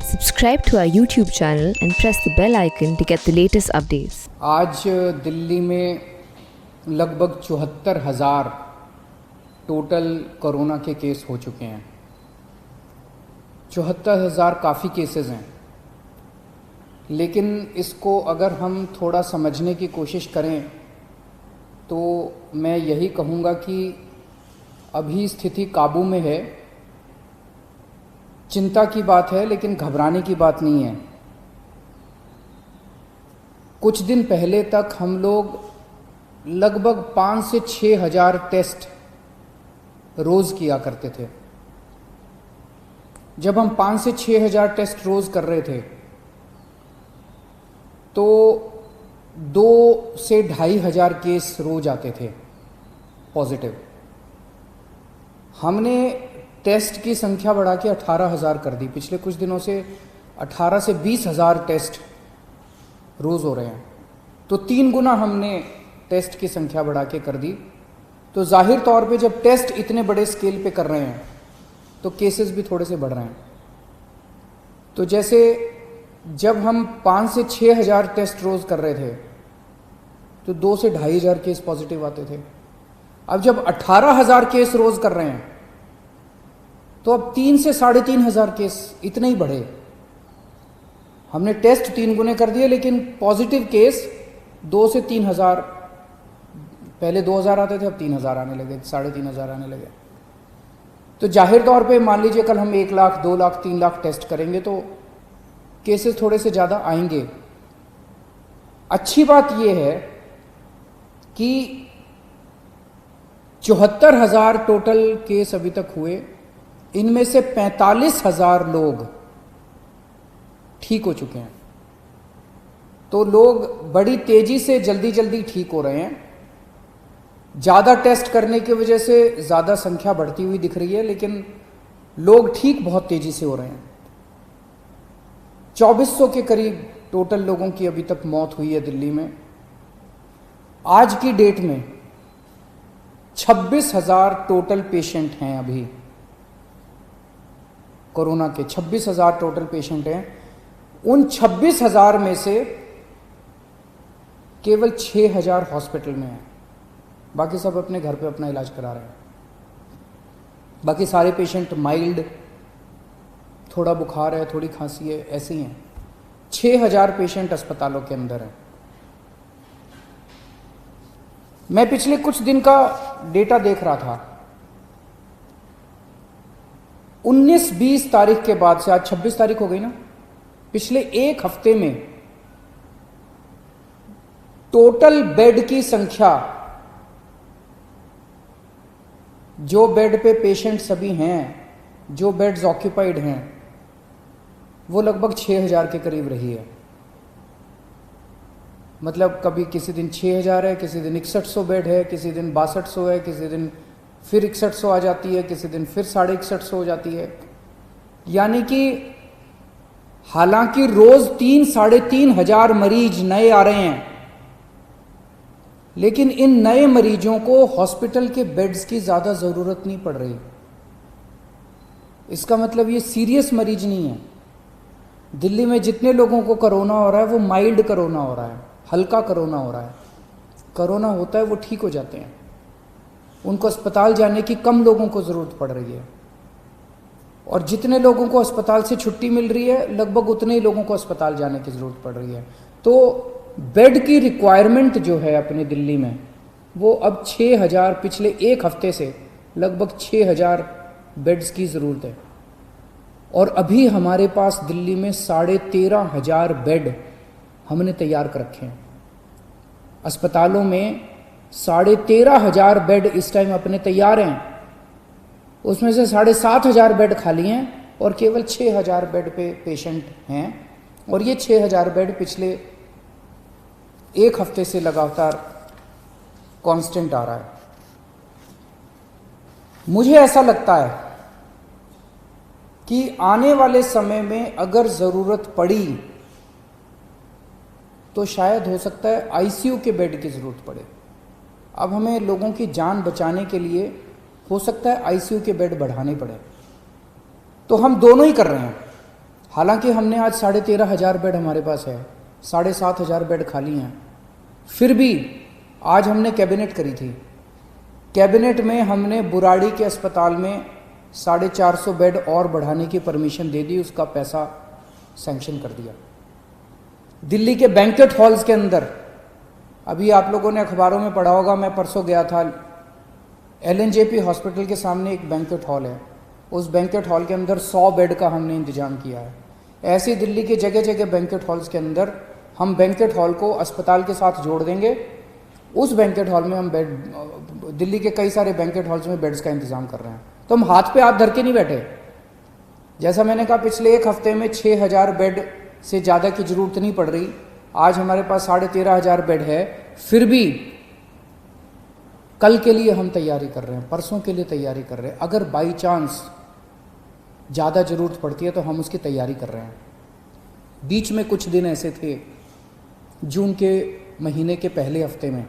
Subscribe to our YouTube channel and press the bell icon to get the latest updates. आज दिल्ली में लगभग 74,000 total corona के case हो चुके हैं। 74,000 काफ़ी केसेस हैं, लेकिन इसको अगर हम थोड़ा समझने की कोशिश करें तो मैं यही कहूँगा कि अभी स्थिति काबू में है। चिंता की बात है, लेकिन घबराने की बात नहीं है। कुछ दिन पहले तक हम लोग लगभग 5 से 6 हज़ार टेस्ट रोज़ किया करते थे। जब हम 5 से 6 हज़ार टेस्ट रोज़ कर रहे थे तो 2 से 2.5 हज़ार केस रोज आते थे पॉजिटिव। हमने टेस्ट की संख्या बढ़ा के 18,000 कर दी। पिछले कुछ दिनों से 18 से 20 हज़ार टेस्ट रोज़ हो रहे हैं, तो 3 गुना हमने टेस्ट की संख्या बढ़ा के कर दी। तो जाहिर तौर पे जब टेस्ट इतने बड़े स्केल पे कर रहे हैं तो केसेस भी थोड़े से बढ़ रहे हैं। तो जैसे जब हम 5 से 6 हज़ार टेस्ट रोज़ कर रहे थे तो 2 से 2.5 हज़ार केस पॉजिटिव आते थे। अब जब 18,000 केस रोज़ कर रहे हैं तो अब 3 से 3.5 हज़ार केस इतने ही बढ़े। हमने टेस्ट 3 गुने कर दिए, लेकिन पॉजिटिव केस 2 से 3 हज़ार, पहले 2,000 आते थे, अब 3,000 आने लगे, 3.5 हज़ार आने लगे। तो जाहिर तौर पे मान लीजिए कल हम 1 लाख, 2 लाख, 3 लाख टेस्ट करेंगे तो केसेस थोड़े से ज़्यादा आएंगे। अच्छी बात यह है कि 74,000 टोटल केस अभी तक हुए, इनमें से 45,000 लोग ठीक हो चुके हैं। तो लोग बड़ी तेजी से जल्दी जल्दी ठीक हो रहे हैं। ज़्यादा टेस्ट करने की वजह से ज़्यादा संख्या बढ़ती हुई दिख रही है, लेकिन लोग ठीक बहुत तेजी से हो रहे हैं। 2400 के करीब टोटल लोगों की अभी तक मौत हुई है दिल्ली में। आज की डेट में 26,000 टोटल पेशेंट हैं। अभी कोरोना के 26,000 टोटल पेशेंट हैं। उन 26,000 में से केवल 6,000 हॉस्पिटल में हैं, बाकी सब अपने घर पे अपना इलाज करा रहे हैं। बाकी सारे पेशेंट माइल्ड, थोड़ा बुखार है, थोड़ी खांसी है, ऐसे ही हैं। 6,000 पेशेंट अस्पतालों के अंदर हैं। मैं पिछले कुछ दिन का डेटा देख रहा था। 19-20 तारीख के बाद से, आज 26 तारीख हो गई ना, पिछले एक हफ्ते में टोटल बेड की संख्या, जो बेड पे पेशेंट सभी हैं, जो बेड्स ऑक्यूपाइड हैं, वो लगभग 6,000 के करीब रही है। मतलब कभी किसी दिन 6,000 है, किसी दिन 6100 बेड है, किसी दिन 6200 है, किसी दिन फिर 6100 आ जाती है, किसी दिन फिर 6150 हो जाती है। यानी कि हालांकि रोज 3-3.5 हज़ार मरीज नए आ रहे हैं, लेकिन इन नए मरीजों को हॉस्पिटल के बेड्स की ज्यादा जरूरत नहीं पड़ रही। इसका मतलब ये सीरियस मरीज नहीं है। दिल्ली में जितने लोगों को कोरोना हो रहा है वो माइल्ड कोरोना हो रहा है, हल्का कोरोना हो रहा है। कोरोना होता है वो ठीक हो जाते हैं, उनको अस्पताल जाने की कम लोगों को ज़रूरत पड़ रही है। और जितने लोगों को अस्पताल से छुट्टी मिल रही है, लगभग उतने ही लोगों को अस्पताल जाने की ज़रूरत पड़ रही है। तो बेड की रिक्वायरमेंट जो है अपने दिल्ली में, वो अब 6,000, पिछले एक हफ्ते से लगभग 6,000 बेड्स की ज़रूरत है। और अभी हमारे पास दिल्ली में 13,500 बेड हमने तैयार कर रखे हैं। अस्पतालों में 13,500 बेड इस टाइम अपने तैयार हैं। उसमें से 7,500 बेड खाली हैं और केवल 6,000 बेड पे पेशेंट हैं। और ये 6,000 बेड पिछले एक हफ्ते से लगातार कांस्टेंट आ रहा है। मुझे ऐसा लगता है कि आने वाले समय में अगर ज़रूरत पड़ी तो शायद हो सकता है आईसीयू के बेड की ज़रूरत पड़े। अब हमें लोगों की जान बचाने के लिए हो सकता है आईसीयू के बेड बढ़ाने पड़े। तो हम दोनों ही कर रहे हैं। हालांकि हमने आज 13,500 बेड हमारे पास है, 7,500 बेड खाली हैं, फिर भी आज हमने कैबिनेट करी थी। कैबिनेट में हमने बुराड़ी के अस्पताल में 450 बेड और बढ़ाने की परमिशन दे दी, उसका पैसा सैंक्शन कर दिया। दिल्ली के बैंक्वेट हॉल्स के अंदर, अभी आप लोगों ने अखबारों में पढ़ा होगा, मैं परसों गया था, LNJP हॉस्पिटल के सामने एक बैंक्वेट हॉल है, उस बैंक्वेट हॉल के अंदर 100 बेड का हमने इंतजाम किया है। ऐसे दिल्ली के जगह जगह बैंक्वेट हॉल्स के अंदर हम बैंक्वेट हॉल को अस्पताल के साथ जोड़ देंगे। उस बैंक्वेट हॉल में हम बेड, दिल्ली के कई सारे बैंक्वेट हॉल्स में बेड्स का इंतजाम कर रहे हैं। तो हम हाथ पे हाथ धर के नहीं बैठे। जैसा मैंने कहा, पिछले एक हफ्ते में 6,000 बेड से ज़्यादा की ज़रूरत नहीं पड़ रही। आज हमारे पास 13,500 बेड है, फिर भी कल के लिए हम तैयारी कर रहे हैं, परसों के लिए तैयारी कर रहे हैं। अगर बाई चांस ज़्यादा ज़रूरत पड़ती है तो हम उसकी तैयारी कर रहे हैं। बीच में कुछ दिन ऐसे थे, जून के महीने के पहले हफ्ते में,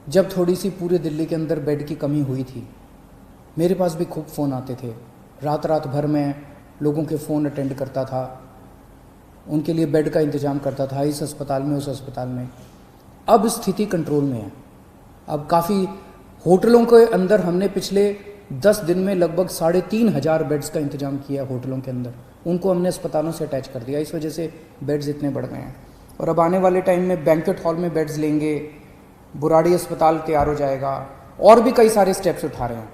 जब थोड़ी सी पूरे दिल्ली के अंदर बेड की कमी हुई थी, मेरे पास भी खूब फ़ोन आते थे। रात रात भर में लोगों के फ़ोन अटेंड करता था, उनके लिए बेड का इंतज़ाम करता था, इस अस्पताल में, उस अस्पताल में। अब स्थिति कंट्रोल में है। अब काफ़ी होटलों के अंदर हमने पिछले 10 दिन में लगभग 3,500 बेड्स का इंतजाम किया होटलों के अंदर, उनको हमने अस्पतालों से अटैच कर दिया। इस वजह से बेड्स इतने बढ़ गए हैं। और अब आने वाले टाइम में बैंक्वेट हॉल में बेड्स लेंगे, बुराड़ी अस्पताल तैयार हो जाएगा, और भी कई सारे स्टेप्स उठा रहे हैं।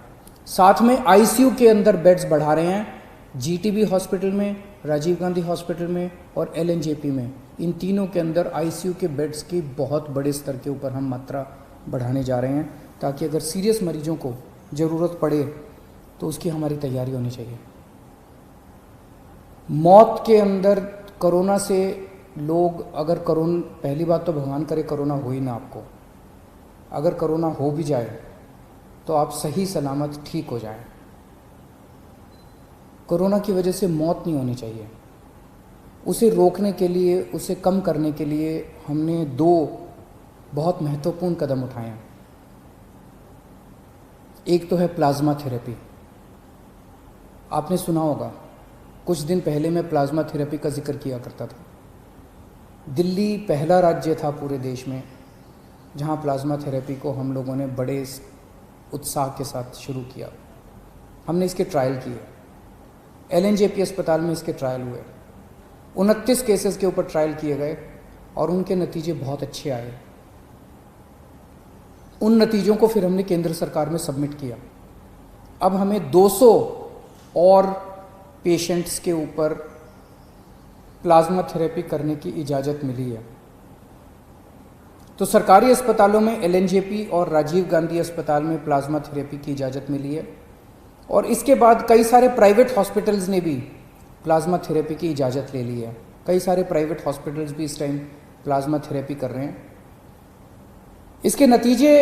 साथ में ICU के अंदर बेड्स बढ़ा रहे हैं, GTB हॉस्पिटल में, राजीव गांधी हॉस्पिटल में और LNJP में। इन तीनों के अंदर ICU के बेड्स की बहुत बड़े स्तर के ऊपर हम मात्रा बढ़ाने जा रहे हैं, ताकि अगर सीरियस मरीजों को ज़रूरत पड़े तो उसकी हमारी तैयारी होनी चाहिए। मौत के अंदर कोरोना से लोग, अगर कोरोना, पहली बात तो भगवान करे कोरोना हो ही ना आपको, अगर कोरोना हो भी जाए तो आप सही सलामत ठीक हो जाएं। कोरोना की वजह से मौत नहीं होनी चाहिए। उसे रोकने के लिए, उसे कम करने के लिए हमने 2 बहुत महत्वपूर्ण कदम उठाए हैं। एक तो है प्लाज्मा थेरेपी। आपने सुना होगा, कुछ दिन पहले मैं प्लाज्मा थेरेपी का जिक्र किया करता था। दिल्ली पहला राज्य था पूरे देश में जहां प्लाज्मा थेरेपी को हम लोगों ने बड़े उत्साह के साथ शुरू किया। हमने इसके ट्रायल किए, LNJP अस्पताल में इसके ट्रायल हुए। 29 केसेस के ऊपर ट्रायल किए गए और उनके नतीजे बहुत अच्छे आए। उन नतीजों को फिर हमने केंद्र सरकार में सबमिट किया। अब हमें 200 और पेशेंट्स के ऊपर प्लाज्मा थेरेपी करने की इजाज़त मिली है। तो सरकारी अस्पतालों में LNJP और राजीव गांधी अस्पताल में प्लाज्मा थेरेपी की इजाज़त मिली है, और इसके बाद कई सारे प्राइवेट हॉस्पिटल्स ने भी प्लाज्मा थेरेपी की इजाज़त ले ली है। कई सारे प्राइवेट हॉस्पिटल्स भी इस टाइम प्लाज्मा थेरेपी कर रहे हैं। इसके नतीजे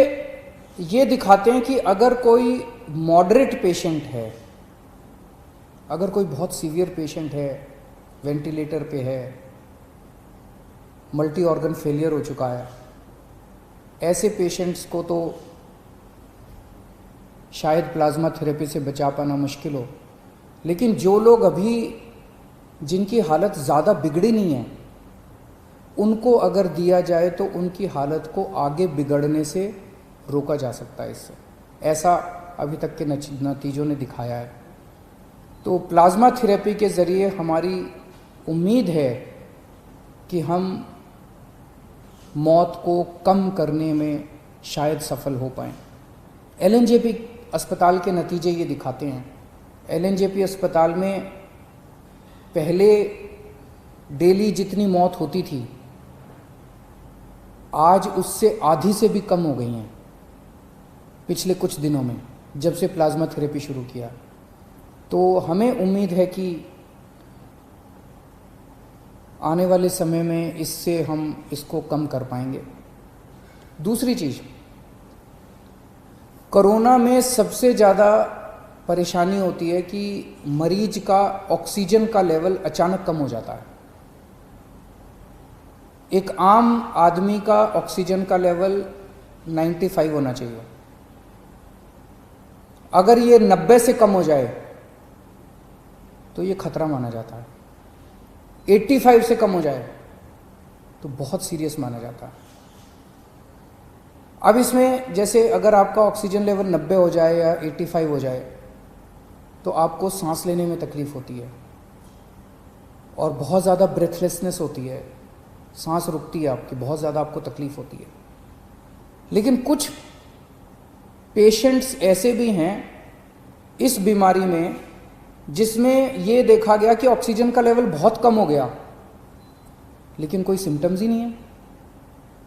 ये दिखाते हैं कि अगर कोई मॉडरेट पेशेंट है, अगर कोई बहुत सीवियर पेशेंट है, वेंटिलेटर पे है, मल्टी ऑर्गन फेलियर हो चुका है, ऐसे पेशेंट्स को तो शायद प्लाज्मा थेरेपी से बचा पाना मुश्किल हो। लेकिन जो लोग अभी, जिनकी हालत ज़्यादा बिगड़ी नहीं है, उनको अगर दिया जाए तो उनकी हालत को आगे बिगड़ने से रोका जा सकता है इससे। ऐसा अभी तक के नतीजों ने दिखाया है। तो प्लाज्मा थेरेपी के ज़रिए हमारी उम्मीद है कि हम मौत को कम करने में शायद सफल हो पाएँ। LNJP अस्पताल के नतीजे ये दिखाते हैं। LNJP अस्पताल में पहले डेली जितनी मौत होती थी, आज उससे आधी से भी कम हो गई हैं पिछले कुछ दिनों में, जब से प्लाज्मा थेरेपी शुरू किया। तो हमें उम्मीद है कि आने वाले समय में इससे हम इसको कम कर पाएंगे। दूसरी चीज़, कोरोना में सबसे ज़्यादा परेशानी होती है कि मरीज का ऑक्सीजन का लेवल अचानक कम हो जाता है। एक आम आदमी का ऑक्सीजन का लेवल 95 होना चाहिए। अगर ये 90 से कम हो जाए तो ये खतरा माना जाता है। 85 से कम हो जाए तो बहुत सीरियस माना जाता है। अब इसमें जैसे अगर आपका ऑक्सीजन लेवल 90 हो जाए या 85 हो जाए तो आपको सांस लेने में तकलीफ़ होती है और बहुत ज़्यादा ब्रेथलेसनेस होती है, सांस रुकती है आपकी, बहुत ज़्यादा आपको तकलीफ़ होती है। लेकिन कुछ पेशेंट्स ऐसे भी हैं इस बीमारी में जिसमें ये देखा गया कि ऑक्सीजन का लेवल बहुत कम हो गया लेकिन कोई सिम्टम्स ही नहीं है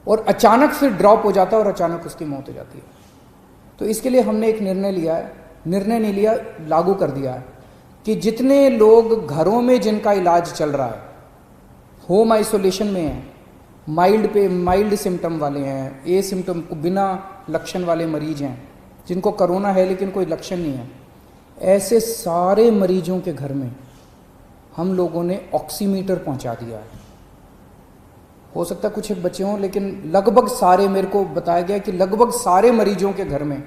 और अचानक फिर ड्रॉप हो जाता है और अचानक उसकी मौत हो जाती है। तो इसके लिए हमने एक निर्णय लिया है, निर्णय नहीं लिया, लागू कर दिया है कि जितने लोग घरों में जिनका इलाज चल रहा है, होम आइसोलेशन में हैं, माइल्ड सिम्टम वाले हैं, ए सिम्टम बिना लक्षण वाले मरीज हैं, जिनको कोरोना है लेकिन कोई लक्षण नहीं है, ऐसे सारे मरीजों के घर में हम लोगों ने ऑक्सीमीटर पहुंचा दिया है। हो सकता है कुछ एक बच्चे हों लेकिन लगभग सारे, मेरे को बताया गया कि लगभग सारे मरीजों के घर में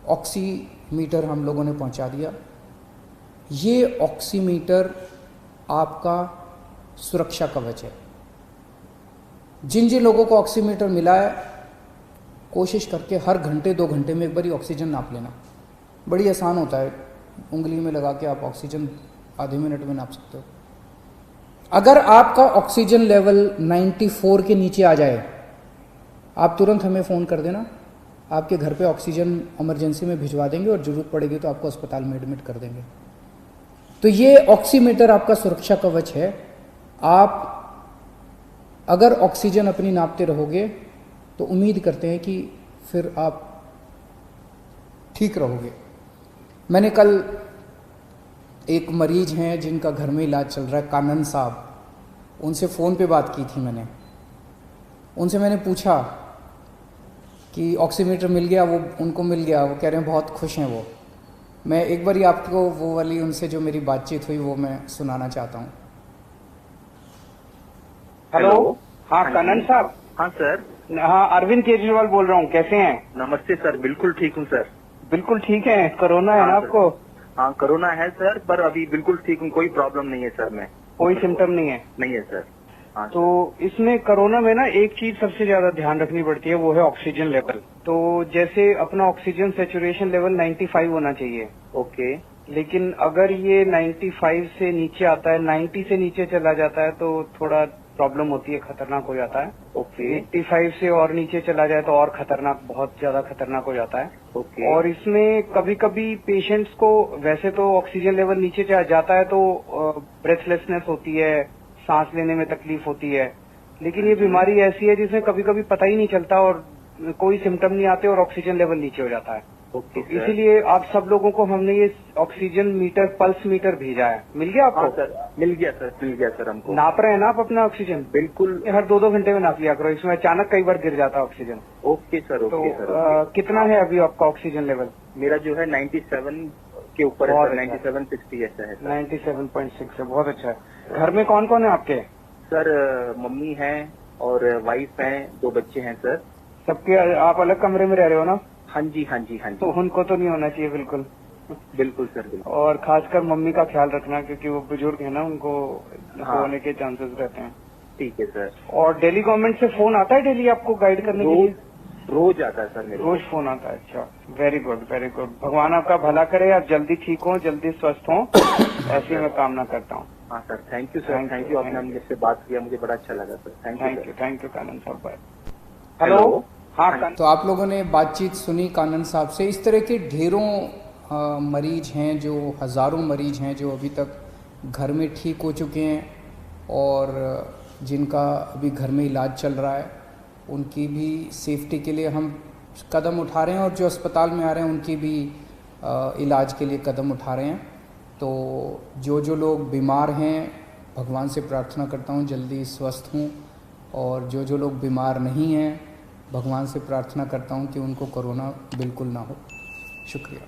ऑक्सीमीटर हम लोगों ने पहुंचा दिया। ये ऑक्सीमीटर आपका सुरक्षा कवच है। जिन जिन लोगों को ऑक्सीमीटर मिला है, कोशिश करके हर घंटे 2 घंटे में एक बार ऑक्सीजन नाप लेना। बड़ी आसान होता है, उंगली में लगा के आप ऑक्सीजन आधे मिनट में नाप सकते हो। अगर आपका ऑक्सीजन लेवल 94 के नीचे आ जाए, आप तुरंत हमें फ़ोन कर देना, आपके घर पे ऑक्सीजन इमरजेंसी में भिजवा देंगे और ज़रूरत पड़ेगी तो आपको अस्पताल में एडमिट कर देंगे। तो ये ऑक्सीमीटर आपका सुरक्षा कवच है। आप अगर ऑक्सीजन अपनी नापते रहोगे तो उम्मीद करते हैं कि फिर आप ठीक रहोगे। मैंने कल एक मरीज हैं जिनका घर में इलाज चल रहा है, कानन साहब, उनसे फ़ोन पे बात की थी मैंने। उनसे मैंने पूछा कि ऑक्सीमीटर मिल गया, वो उनको मिल गया, वो कह रहे हैं बहुत खुश हैं वो। मैं एक बार ही आपको वो वाली उनसे जो मेरी बातचीत हुई वो मैं सुनाना चाहता हूँ। हेलो, हाँ कनन साहब। हाँ सर। हाँ, अरविंद केजरीवाल बोल रहा हूँ, कैसे हैं? नमस्ते सर, बिल्कुल ठीक हूँ सर। बिल्कुल ठीक है। कोरोना है हाँ ना सर। आपको? हाँ कोरोना है सर, पर अभी बिल्कुल ठीक हूँ, कोई प्रॉब्लम नहीं है सर। मैं कोई सिम्टम नहीं है? नहीं है सर। हाँ तो इसमें कोरोना में ना एक चीज सबसे ज्यादा ध्यान रखनी पड़ती है, वो है ऑक्सीजन लेवल। तो जैसे अपना ऑक्सीजन सैचुरेशन लेवल 95 होना चाहिए, ओके। लेकिन अगर ये 95 से नीचे आता है, 90 से नीचे चला जाता है तो थोड़ा प्रॉब्लम होती है, खतरनाक हो जाता है। ओके 85 से और नीचे चला जाए तो और खतरनाक, बहुत ज्यादा खतरनाक हो जाता है। ओके। और इसमें कभी कभी पेशेंट्स को वैसे तो ऑक्सीजन लेवल नीचे जाता है तो ब्रेथलेसनेस होती है, सांस लेने में तकलीफ होती है, लेकिन ये बीमारी ऐसी है जिसमें कभी कभी पता ही नहीं चलता और कोई सिम्टम नहीं आते और ऑक्सीजन लेवल नीचे हो जाता है। Okay sir. इसीलिए आप सब लोगों को हमने ये ऑक्सीजन मीटर, पल्स मीटर भेजा है। मिल गया आपको? हाँ सर, मिल गया सर हमको। नाप रहे हैं ना आप अपना ऑक्सीजन? बिल्कुल। हर 2-2 घंटे में नाप लिया करो, इसमें अचानक कई बार गिर जाता है ऑक्सीजन। ओके सर, तो ओके सर। कितना है अभी आपका ऑक्सीजन लेवल? मेरा जो है 97 के ऊपर है सर, 97-60 ऐसा है सर। 97.6 है, बहुत अच्छा है। घर में कौन कौन है आपके? सर मम्मी है और वाइफ है, 2 बच्चे हैं सर। सबके आप अलग कमरे में रह रहे हो ना? हाँ जी हाँ जी हाँ तो जी। उनको तो नहीं होना चाहिए बिल्कुल। बिल्कुल सर, बिल्कुल। और खासकर मम्मी का ख्याल रखना, क्योंकि वो बुजुर्ग है ना, उनको हाँ। होने के चांसेस रहते हैं। ठीक है सर। और दिल्ली गवर्नमेंट से फोन आता है डेली आपको गाइड करने के लिए? रोज आता है सर मेरे को। रोज फोन आता है? अच्छा, वेरी गुड वेरी गुड। भगवान आपका भला करे, आप जल्दी ठीक हो, जल्दी स्वस्थ हो, ऐसी मैं कामना करता हूँ। हाँ sir, thank you sir, thank you. आपने मुझसे बात किया, मुझे बड़ा अच्छा लगा सर। थैंक यू कानन साहब। बाय। हेलो। हाँ, तो आप लोगों ने बातचीत सुनी कानन साहब से। इस तरह के ढेरों मरीज हैं, जो हज़ारों मरीज हैं जो अभी तक घर में ठीक हो चुके हैं और जिनका अभी घर में इलाज चल रहा है, उनकी भी सेफ्टी के लिए हम कदम उठा रहे हैं और जो अस्पताल में आ रहे हैं उनकी भी इलाज के लिए कदम उठा रहे हैं। तो जो लोग बीमार हैं, भगवान से प्रार्थना करता हूँ जल्दी स्वस्थ हों, और जो लोग बीमार नहीं हैं, भगवान से प्रार्थना करता हूँ कि उनको कोरोना बिल्कुल ना हो। शुक्रिया।